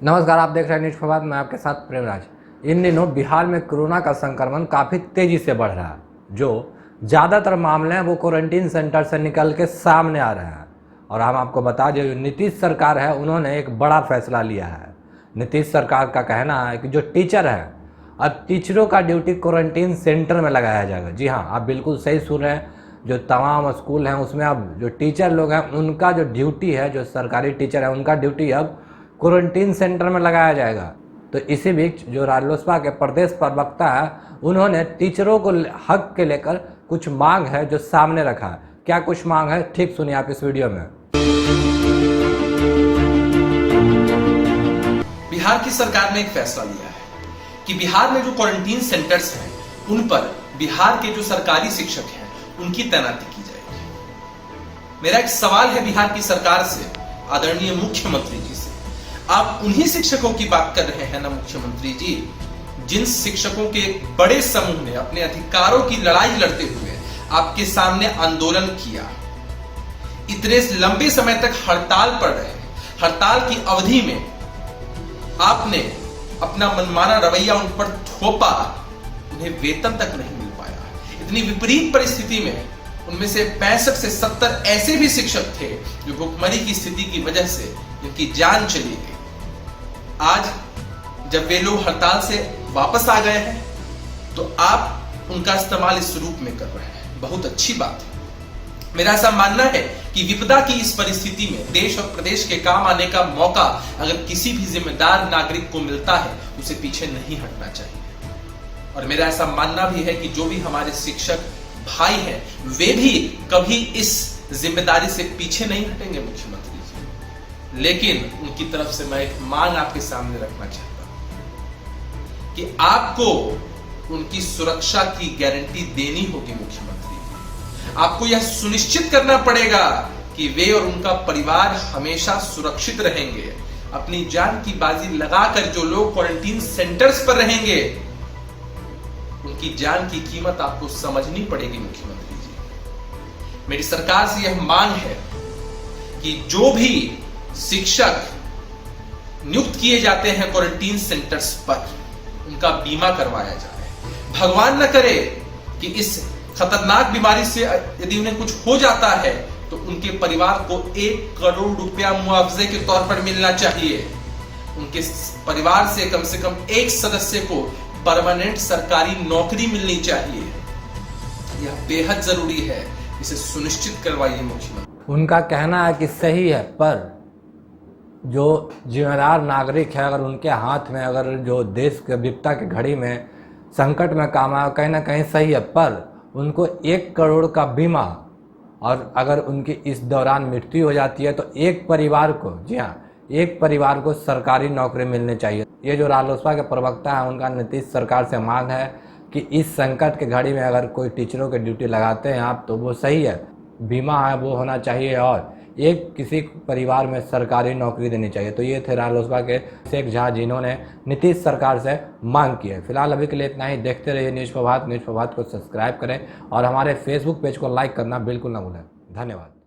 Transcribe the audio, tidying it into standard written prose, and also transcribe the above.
नमस्कार, आप देख रहे हैं न्यूज प्रभात। मैं आपके साथ प्रेमराज। इन दिनों बिहार में कोरोना का संक्रमण काफ़ी तेज़ी से बढ़ रहा है। जो ज़्यादातर मामले हैं वो क्वारंटीन सेंटर से निकल के सामने आ रहे हैं। और हम आपको बता दें, जो नीतीश सरकार है उन्होंने एक बड़ा फैसला लिया है। नीतीश सरकार का कहना है कि जो टीचर है, अब टीचरों का ड्यूटी क्वारंटीन सेंटर में लगाया जाएगा। जी हाँ, आप बिल्कुल सही सुन रहे हैं। जो तमाम स्कूल हैं उसमें अब जो टीचर लोग हैं उनका जो ड्यूटी है, जो सरकारी टीचर है उनका ड्यूटी अब क्वारंटीन सेंटर में लगाया जाएगा। तो इसी बीच जो रालोसपा के प्रदेश प्रवक्ता है उन्होंने टीचरों को हक के लेकर कुछ मांग है जो सामने रखा है। क्या कुछ मांग है, ठीक सुनिए आप इस वीडियो में। बिहार की सरकार ने एक फैसला लिया है कि बिहार में जो क्वारंटीन सेंटर्स हैं उन पर बिहार के जो सरकारी शिक्षक हैं उनकी तैनाती की जाएगी। मेरा एक सवाल है बिहार की सरकार से, आदरणीय मुख्यमंत्री जी से, आप उन्हीं शिक्षकों की बात कर रहे हैं ना मुख्यमंत्री जी, जिन शिक्षकों के बड़े समूह ने अपने अधिकारों की लड़ाई लड़ते हुए आपके सामने आंदोलन किया, इतने लंबे समय तक हड़ताल पर रहे। हड़ताल की अवधि में आपने अपना मनमाना रवैया उन पर थोपा, उन्हें वेतन तक नहीं मिल पाया। इतनी विपरीत परिस्थिति में उनमें से 65 से 70 ऐसे भी शिक्षक थे जो भुखमरी की स्थिति की वजह से उनकी जान चली गई। आज जब वे लोग हड़ताल से वापस आ गए हैं तो आप उनका इस्तेमाल इस रूप में कर रहे हैं, बहुत अच्छी बात है। मेरा ऐसा मानना है कि विपदा की इस परिस्थिति में देश और प्रदेश के काम आने का मौका अगर किसी भी जिम्मेदार नागरिक को मिलता है उसे पीछे नहीं हटना चाहिए। और मेरा ऐसा मानना भी है कि जो भी हमारे शिक्षक भाई हैं वे भी कभी इस जिम्मेदारी से पीछे नहीं हटेंगे मुख्यमंत्री जी। लेकिन उनकी तरफ से मैं एक मांग आपके सामने रखना चाहता हूं कि आपको उनकी सुरक्षा की गारंटी देनी होगी मुख्यमंत्री जी। आपको यह सुनिश्चित करना पड़ेगा कि वे और उनका परिवार हमेशा सुरक्षित रहेंगे। अपनी जान की बाजी लगाकर जो लोग क्वारंटीन सेंटर्स पर रहेंगे उनकी जान की कीमत आपको समझनी पड़ेगी मुख्यमंत्री जी। मेरी सरकार से यह मांग है कि जो भी शिक्षक नियुक्त किए जाते हैं क्वारंटीन सेंटर्स पर उनका बीमा करवाया जाए। भगवान न करे कि इस खतरनाक बीमारी से यदि उन्हें कुछ हो जाता है तो उनके परिवार को 1 करोड़ रुपया मुआवजे के तौर पर मिलना चाहिए। उनके परिवार से कम एक सदस्य को परमानेंट सरकारी नौकरी मिलनी चाहिए। यह बेहद जरूरी है, इसे सुनिश्चित करवाइए मुख्यमंत्री। उनका कहना है कि सही है, पर जो जिम्मेदार नागरिक है अगर उनके हाथ में, अगर जो देश के विपदा की घड़ी में संकट में काम आए, कहीं ना कहीं सही है, पर उनको 1 करोड़ का बीमा, और अगर उनकी इस दौरान मृत्यु हो जाती है तो एक परिवार को, जी हाँ, एक परिवार को सरकारी नौकरी मिलनी चाहिए। ये जो रालोसपा के प्रवक्ता हैं उनका नीतीश सरकार से मांग है कि इस संकट के घड़ी में अगर कोई टीचरों की ड्यूटी लगाते हैं आप तो वो सही है, बीमा है वो होना चाहिए, और एक किसी परिवार में सरकारी नौकरी देनी चाहिए। तो ये थे रालोसपा के शेख झा जिन्होंने नीतीश सरकार से मांग की है। फिलहाल अभी के लिए इतना ही। देखते रहिए न्यूज़ प्रभात को सब्सक्राइब करें और हमारे फेसबुक पेज को लाइक करना बिल्कुल ना भूलें। धन्यवाद।